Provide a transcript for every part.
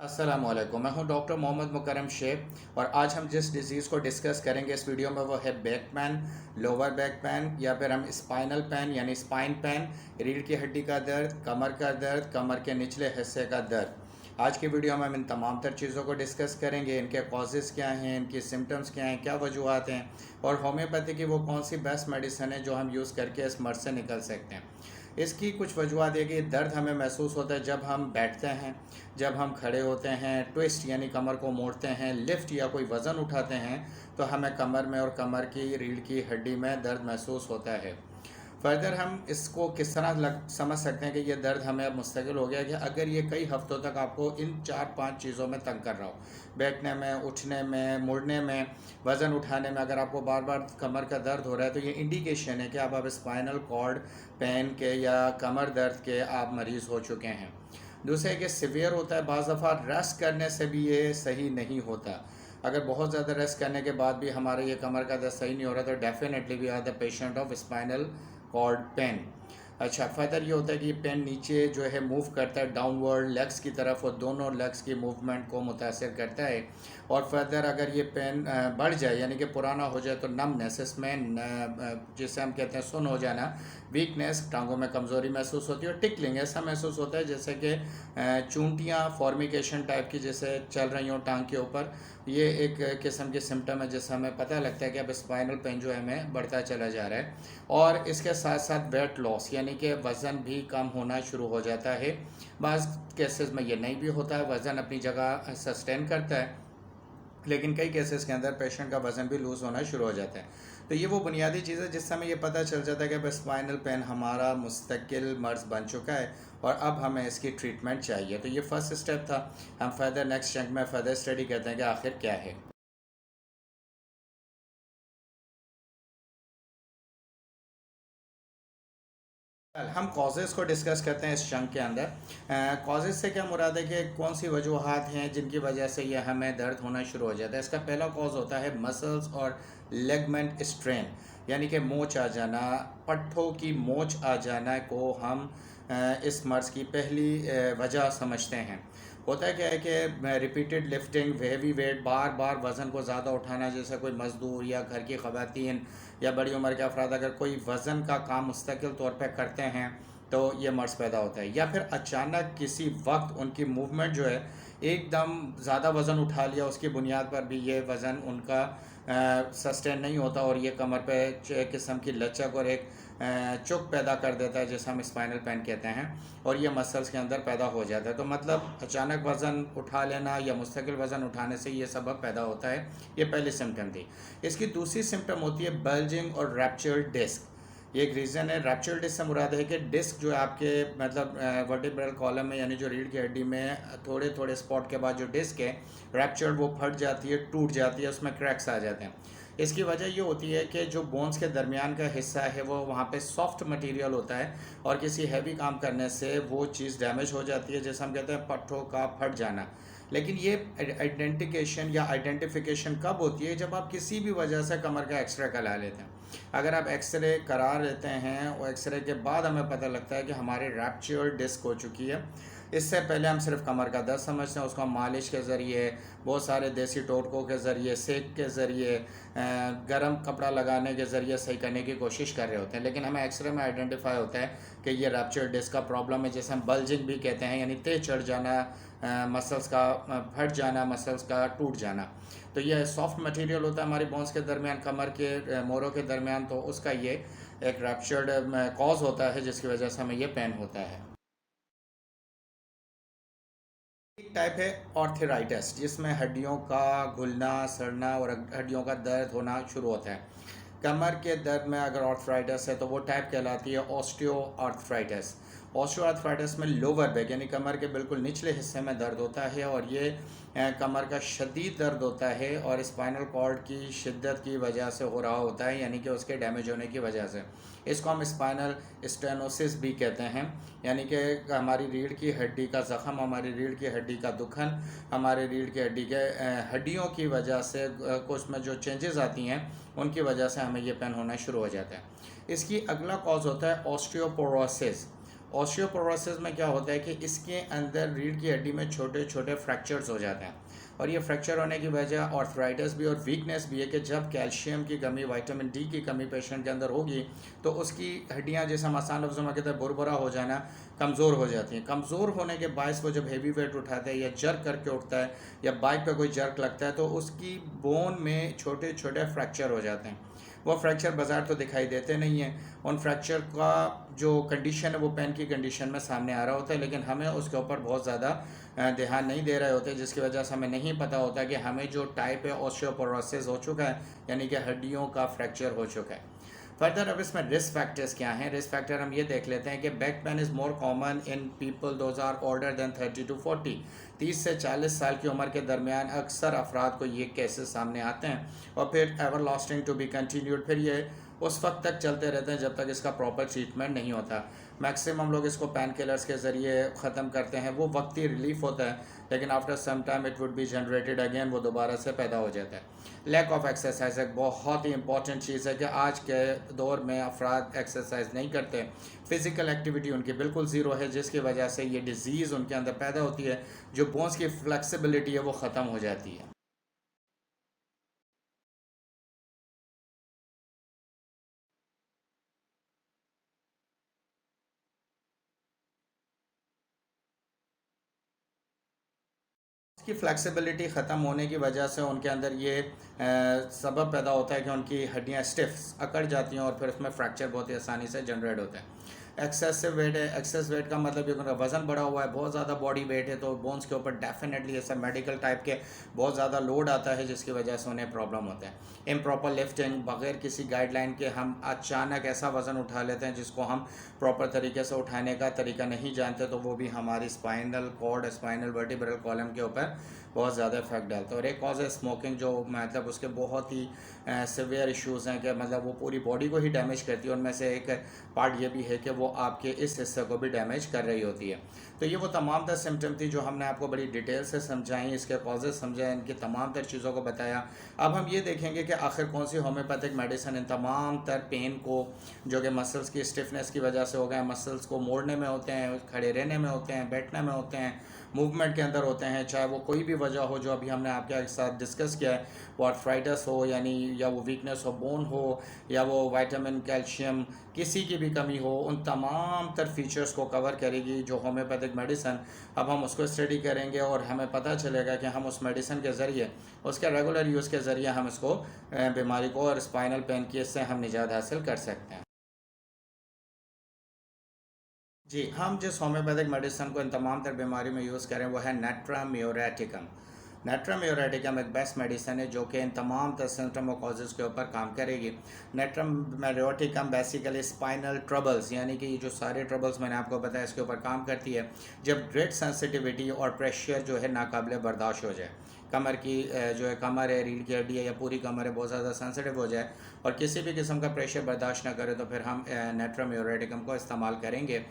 अस्सलामुअलैकुम। मैं हूं डॉक्टर मोहम्मद मुकरम शेख और आज हम जिस डिज़ीज़ को डिस्कस करेंगे इस वीडियो में वो है back pain, lower back pain या फिर हम स्पाइनल पेन यानी स्पाइन पेन, रीढ़ की हड्डी का दर्द, कमर का दर्द, कमर के निचले हिस्से का दर्द। आज की वीडियो में हम इन तमाम तर चीज़ों को डिस्कस करेंगे। इनके कॉजेज़ क्या हैं, इनकी सिम्टम्स क्या हैं, क्या वजूहत हैं और होम्योपैथी की वो कौन सी बेस्ट मेडिसिन है जो हम यूज़ करके इस मर्ज़ से निकल सकते हैं। इसकी कुछ वजूहत है कि दर्द हमें महसूस होता है जब हम बैठते हैं, जब हम खड़े होते हैं, ट्विस्ट यानी कमर को मोड़ते हैं, लिफ्ट या कोई वज़न उठाते हैं तो हमें कमर में और कमर की रीढ़ की हड्डी में दर्द महसूस होता है। फर्दर हम इसको किस तरह समझ सकते हैं कि ये दर्द हमें अब मुस्तकिल हो गया कि अगर ये कई हफ्तों तक आपको इन 4-5 चीज़ों में तंग कर रहा हो, बैठने में, उठने में, मुड़ने में, वज़न उठाने में, अगर आपको बार बार कमर का दर्द हो रहा है तो ये इंडिकेशन है कि आप स्पाइनल कॉर्ड पेन के या कमर दर्द के आप मरीज़ हो चुके हैं। दूसरे कि सीवियर होता है, बाज़ दफ़ा रेस्ट करने से भी ये सही नहीं होता। अगर बहुत ज़्यादा रेस्ट करने के बाद भी हमारे ये कमर का दर्द सही नहीं हो रहा तो definitely we are the patient of spinal cord pain. अच्छा, फर्दर ये होता है कि पेन नीचे जो है मूव करता है डाउनवर्ड लेग्स की तरफ और दोनों लेग्स की मूवमेंट को मुतासर करता है। और फर्दर अगर ये पेन बढ़ जाए यानी कि पुराना हो जाए तो नमनेस इसमें जिसे हम कहते हैं सुन हो जाना, वीकनेस, टांगों में कमज़ोरी महसूस होती है और टिकलिंग ऐसा महसूस होता है जैसे कि चूंटियाँ फॉर्मिकेशन टाइप की जैसे चल रही हों टांग के ऊपर। ये एक किस्म की सिम्टम है जिससे हमें पता लगता है कि अब स्पाइनल पेन जो है हमें बढ़ता चला जा रहा है। और इसके साथ साथ वेट लॉस यानी कि वज़न भी कम होना शुरू हो जाता है। बाज़ केसेस में ये नहीं भी होता है, वज़न अपनी जगह सस्टेन करता है, लेकिन कई केसेस के अंदर पेशेंट का वज़न भी लूज़ होना शुरू हो जाता है। तो ये वो बुनियादी चीज़ है जिससे हमें ये पता चल जाता है कि अब स्पाइनल पेन हमारा मुस्तकिल मर्ज़ बन चुका है और अब हमें इसकी ट्रीटमेंट चाहिए। तो ये फर्स्ट स्टेप था। हम फर्दर नेक्स्ट चंक में फर्दर स्टडी करते हैं कि आखिर क्या है। हम कॉजेज़ को डिस्कस करते हैं इस चंक के अंदर। कॉजेज़ से क्या मुराद है कि कौन सी वजूहत हैं जिनकी वजह से ये हमें दर्द होना शुरू हो जाता है। इसका पहला कॉज होता है मसल्स और लेगमेंट स्ट्रेन यानी कि मोच आ जाना, पट्ठों की मोच आ जाना को हम इस मर्ज़ की पहली वजह समझते हैं। होता है क्या है कि रिपीटेड लिफ्टिंग, हेवी वेट, बार बार वज़न को ज़्यादा उठाना, जैसे कोई मज़दूर या घर की ख़वातीन या बड़ी उम्र के अफराद अगर कोई वज़न का काम मुस्तकिल तौर पे करते हैं तो ये मर्ज़ पैदा होता है। या फिर अचानक किसी वक्त उनकी मूवमेंट जो है एकदम ज़्यादा वज़न उठा लिया, उसकी बुनियाद पर भी ये वज़न उनका सस्टेन नहीं होता और ये कमर पे एक किस्म की लचक और एक चुक पैदा कर देता है जिसे हम स्पाइनल पेन कहते हैं और ये मसल्स के अंदर पैदा हो जाता है। तो मतलब अचानक वज़न उठा लेना या मुस्तकिल वज़न उठाने से ये सबब पैदा होता है। ये पहली सिम्टम थी। इसकी दूसरी सिम्टम होती है बल्जिंग और रैप्चर्ड डिस्क। ये एक रीज़न है। रैप्चर्ड डिस्क से मुराद है कि डिस्क जो है आपके मतलब वर्टिब्रल कॉलम में यानी जो रीढ़ की हड्डी में थोड़े थोड़े स्पॉट के बाद जो डिस्क है रैप्चर्ड वो फट जाती है, टूट जाती है, उसमें क्रैक्स आ जाते हैं। इसकी वजह ये होती है कि जो बोन्स के दरमियान का हिस्सा है वो वहाँ पे सॉफ्ट मटेरियल होता है और किसी हैवी काम करने से वो चीज़ डैमेज हो जाती है जैसे हम कहते हैं पट्ठों का फट जाना। लेकिन ये आइडेंटिफिकेशन या आइडेंटिफिकेशन कब होती है? जब आप किसी भी वजह से कमर का एक्सरे करा लेते हैं। अगर आप एक्सरे करा लेते हैं और एक्सरे के बाद हमें पता लगता है कि हमारी रैप्चर्ड डिस्क हो चुकी है। इससे पहले हम सिर्फ कमर का दर्द समझते हैं, उसको हम मालिश के ज़रिए, बहुत सारे देसी टोटकों के ज़रिए, सेक के ज़रिए, गर्म कपड़ा लगाने के ज़रिए सही करने की कोशिश कर रहे होते हैं। लेकिन हमें एक्सरे में आइडेंटिफाई होता है कि ये रैप्चर्ड डिस्क का प्रॉब्लम है जिसे हम बल्जिंग भी कहते हैं यानी तेज चढ़ जाना, मसल्स का फट जाना, मसल्स का टूट जाना। तो ये सॉफ्ट मटेरियल होता है हमारी बोन्स के दरमियान, कमर के मोरों के दरमियान, तो उसका ये एक रैप्चर्ड कॉज होता है जिसकी वजह से हमें ये पेन होता है। एक टाइप है ऑर्थराइटिस जिसमें हड्डियों का घुलना, सड़ना और हड्डियों का दर्द होना शुरू होता है। कमर के दर्द में अगर ऑर्थराइटिस है तो वो टाइप कहलाती है ऑस्टियो आर्थराइटिस। ऑस्टियो आर्थराइटिस में लोअर बैक यानी कमर के बिल्कुल निचले हिस्से में दर्द होता है और ये कमर का शदीद दर्द होता है और स्पाइनल कॉर्ड की शिद्दत की वजह से हो रहा होता है यानी कि उसके डैमेज होने की वजह से। इसको हम स्पाइनल स्टेनोसिस भी कहते हैं यानी कि हमारी रीढ़ की हड्डी का ज़ख़म, हमारी रीढ़ की हड्डी का दुखन, हमारे रीढ़ की हड्डी के हड्डियों की वजह से कुछ में जो चेंजेस आती हैं उनकी वजह से हमें ये पेन होना शुरू हो जाता है। इसकी अगला कॉज होता है ऑस्टियोपोरोसिस। ऑस्टियोपोरोसिस में क्या होता है कि इसके अंदर रीढ़ की हड्डी में छोटे छोटे फ्रैक्चर्स हो जाते हैं, और ये फ्रैक्चर होने की वजह आर्थराइटिस भी और वीकनेस भी है कि जब कैल्शियम की कमी, विटामिन डी की कमी पेशेंट के अंदर होगी तो उसकी हड्डियां, जैसे हम आसान लफ्ज़ों में कहते हैं, बुरबुरा हो जाना, कमज़ोर हो जाती हैं। कमज़ोर होने के बायस वो जब हेवी वेट उठाता है या जर्क करके उठता है या बाइक पे कोई जर्क लगता है तो उसकी बोन में छोटे छोटे फ्रैक्चर हो जाते हैं। वो फ्रैक्चर बाजार तो दिखाई देते नहीं हैं, उन फ्रैक्चर का जो कंडीशन है वो पेन की कंडीशन में सामने आ रहा होता है, लेकिन हमें उसके ऊपर बहुत ज़्यादा ध्यान नहीं दे रहे होते, जिसकी वजह से हमें नहीं पता होता कि हमें जो टाइप है ऑस्टियोपोरोसिस हो चुका है, यानी कि हड्डियों का फ्रैक्चर हो चुका है। फर्दर अब इसमें रिस्क फैक्टर्स क्या हैं। रिस्क फैक्टर हम ये देख लेते हैं कि back pain is more common in people those are older than 30 to 40। 30 से 40 साल की उम्र के दरमियान अक्सर अफराद को ये केसेस सामने आते हैं, और फिर everlasting to be continued, फिर ये उस वक्त तक चलते रहते हैं जब तक इसका प्रॉपर ट्रीटमेंट नहीं होता। मैक्सिमम लोग इसको पेन किलर्स के ज़रिए ख़त्म करते हैं, वो वक्ती रिलीफ होता है, लेकिन after some time it would be generated again, वो दोबारा से पैदा हो जाता है। लैक ऑफ एक्सरसाइज एक बहुत ही इंपॉर्टेंट चीज़ है कि आज के दौर में अफराद एक्सरसाइज नहीं करते, फिज़िकल एक्टिविटी उनकी बिल्कुल ज़ीरो है, जिसकी वजह से ये डिज़ीज़ उनके अंदर पैदा होती है, जो बोन्स की फ्लेक्सिबिलिटी है वो ख़त्म हो जाती है। की फ्लेक्सिबिलिटी ख़त्म होने की वजह से उनके अंदर ये सबब पैदा होता है कि उनकी हड्डियाँ स्टिफ अकड़ जाती हैं, और फिर उसमें फ्रैक्चर बहुत ही आसानी से जनरेट होता है। एक्सेसिव वेट है, एक्सेस वेट का मतलब ये उनका वज़न बढ़ा हुआ है, बहुत ज़्यादा बॉडी वेट है, तो बोन्स के ऊपर डेफिनेटली ऐसा मेडिकल टाइप के बहुत ज़्यादा लोड आता है, जिसकी वजह से उन्हें प्रॉब्लम होता है। इम्प्रॉपर लिफ्टिंग, बग़ैर किसी गाइडलाइन के हम अचानक ऐसा वज़न उठा लेते हैं जिसको हम प्रॉपर तरीके से उठाने का तरीका नहीं जानते, तो वो भी हमारी spinal cord, spinal vertebral column के ऊपर बहुत ज़्यादा इफेक्ट डालता है। और एक कॉज है स्मोकिंग, जो मतलब उसके बहुत ही सिवियर इश्यूज़ हैं कि मतलब वो पूरी बॉडी को ही डैमेज करती है। उनमें से एक पार्ट ये भी है कि वो आपके इस हिस्से को भी डैमेज कर रही होती है। तो ये वो तमाम तर सिम्टम थी जो हमने आपको बड़ी डिटेल से समझाई, इसके कॉजेज समझाए, इनकी तमाम तर चीज़ों को बताया। अब हम ये देखेंगे कि आखिर कौन सी होम्योपैथिक मेडिसिन इन तमाम तर पेन को, जो कि मसल्स की स्टिफनेस की वजह से हो गए, मसल्स को मोड़ने में होते हैं, खड़े रहने में होते हैं, बैठने में होते हैं, मूवमेंट के अंदर होते हैं, चाहे वो कोई भी वजह हो जो अभी हमने आपके साथ डिस्कस किया है, वो आर्थराइटिस हो यानी, या वो वीकनेस हो बोन हो, या वो विटामिन कैल्शियम किसी की भी कमी हो, उन तमाम तर फीचर्स को कवर करेगी जो होम्योपैथिक मेडिसन। अब हम उसको स्टडी करेंगे और हमें पता चलेगा कि हम उस मेडिसिन के ज़रिए, उसके रेगुलर यूज़ के ज़रिए हम इसको बीमारी को और स्पाइनल पेन की इससे हम निजात हासिल कर सकते हैं। जी, हम जिस होम्योपैथिक मेडिसिन को इन तमाम तर बीमारी में यूज़ करें वो है नेट्रम म्यूरेटिकम। नेट्रम म्यूरेटिकम एक बेस्ट मेडिसिन है जो कि इन तमाम तर सिम्टम और कॉजेज़ के ऊपर काम करेगी। नेट्रम म्यूरेटिकम बेसिकली स्पाइनल ट्रबल्स, यानी कि ये जो सारे ट्रबल्स मैंने आपको बताया इसके ऊपर काम करती है। जब ग्रेट सेंसिटिविटी और प्रेशर जो है नाकाबिले बर्दाश्त हो जाए, कमर की जो है कमर है, रीढ़ की हड्डी है या पूरी कमर है बहुत ज़्यादा सेंसिटिव हो जाए और किसी भी किस्म का प्रेशर बर्दाश्त ना करे, तो फिर हम नेट्रम म्यूरेटिकम को इस्तेमाल करेंगे।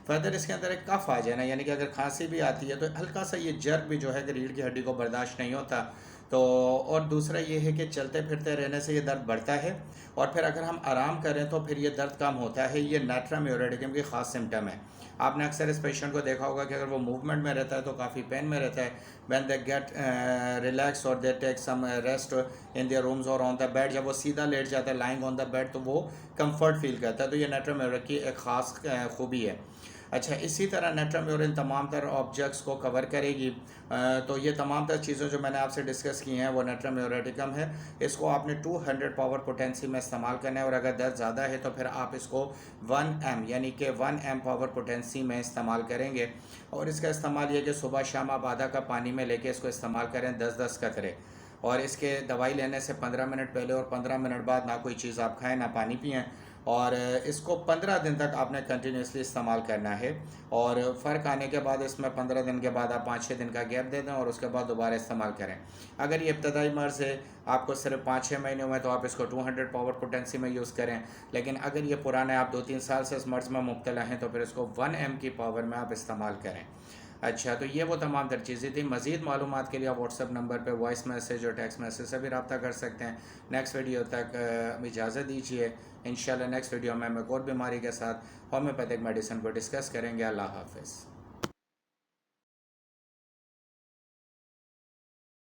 फर्दर इसके अंदर एक कफ आ जाए ना, यानी कि अगर खांसी भी आती है तो हल्का सा ये जर्क भी जो है कि रीढ़ की हड्डी को बर्दाश्त नहीं होता, तो और दूसरा ये है कि चलते फिरते रहने से ये दर्द बढ़ता है, और फिर अगर हम आराम करें तो फिर ये दर्द कम होता है। ये नेट्रम म्यूरेटिकम की ख़ास सिम्टम है। आपने अक्सर इस पेशेंट को देखा होगा कि अगर वो मूवमेंट में रहता है तो काफ़ी पेन में रहता है। व्हेन दे गेट रिलैक्स और they take some rest in their rooms और ऑन द बेड, जब वो सीधा लेट जाता है लाइंग ऑन द बेड, तो वो कंफर्ट फील करता है। तो ये नेट्रम म्यूरेटिकम की एक ख़ास खूबी है। अच्छा, इसी तरह नेट्रम म्यूरेटिकम तमाम तर ऑब्जेक्ट्स को कवर करेगी। तो ये तमाम तर चीज़ें जो मैंने आपसे डिस्कस की हैं वो नेट्रम म्यूरेटिकम है। इसको आपने 200 पावर पोटेंसी में इस्तेमाल करना है, और अगर दर्द ज़्यादा है तो फिर आप इसको 1 M यानी कि 1 M पावर पोटेंसी में इस्तेमाल करेंगे। और इसका इस्तेमाल ये कि सुबह शाम आप आधा कप पानी में लेके इसको इस्तेमाल करें 10-10 कतरे, और इसके दवाई लेने से 15 मिनट पहले और 15 मिनट बाद ना कोई चीज़ आप खाएं ना पानी पिएं, और इसको 15 दिन तक आपने कंटिन्यूसली इस्तेमाल करना है। और फ़र्क आने के बाद इसमें 15 दिन के बाद आप 5-6 दिन का गैप दे दें और उसके बाद दोबारा इस्तेमाल करें। अगर ये इब्तदाई मर्ज़ है, आपको सिर्फ 5-6 महीने हुए, तो आप इसको 200 पावर पोटेंसी में यूज़ करें। लेकिन अगर ये पुराना है, आप 2-3 साल से इस मर्ज़ में मुब्तला हैं, तो फिर इसको 1 M की पावर में आप इस्तेमाल करें। अच्छा, तो ये वो तमाम तर चीज़ें थी। मज़ीद मालूमात के लिए आप व्हाट्सअप नंबर पे वॉइस मैसेज और टेक्स्ट मैसेज से भी रब्ता कर सकते हैं। नेक्स्ट वीडियो तक इजाज़त दीजिए। इंशाल्लाह नेक्स्ट वीडियो में हम एक और बीमारी के साथ होम्योपैथिक मेडिसिन को डिस्कस करेंगे। अल्लाह हाफ़िज़।